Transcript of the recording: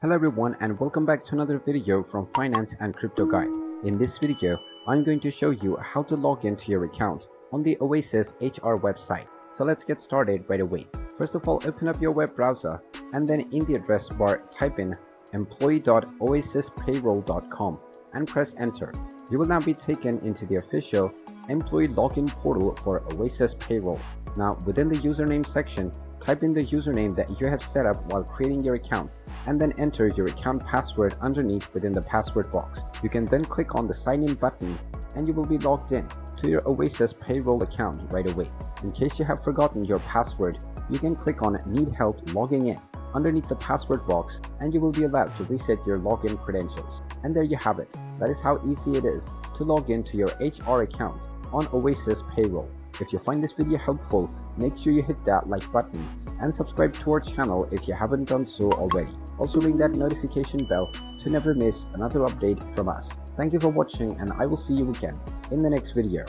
Hello everyone and welcome back to another video from Finance and Crypto Guide. In this video, I'm going to show you how to log into your account on the Oasis Hr website. So let's get started right away. First of all, open up your web browser and then in the address bar type in employee.oasispayroll.com and press enter. You will now be taken into the official employee login portal for Oasis Payroll. Now within the username section, type in the username that you have set up while creating your account and then enter your account password underneath within the password box. You can then click on the sign in button and you will be logged in to your Oasis Payroll account right away. In case you have forgotten your password, you can click on Need Help Logging In underneath the password box and you will be allowed to reset your login credentials. And there you have it. That is how easy it is to log into your HR account on Oasis Payroll. If you find this video helpful, make sure you hit that like button and subscribe to our channel if you haven't done so already. Also ring that notification bell to never miss another update from us. Thank you for watching and I will see you again in the next video.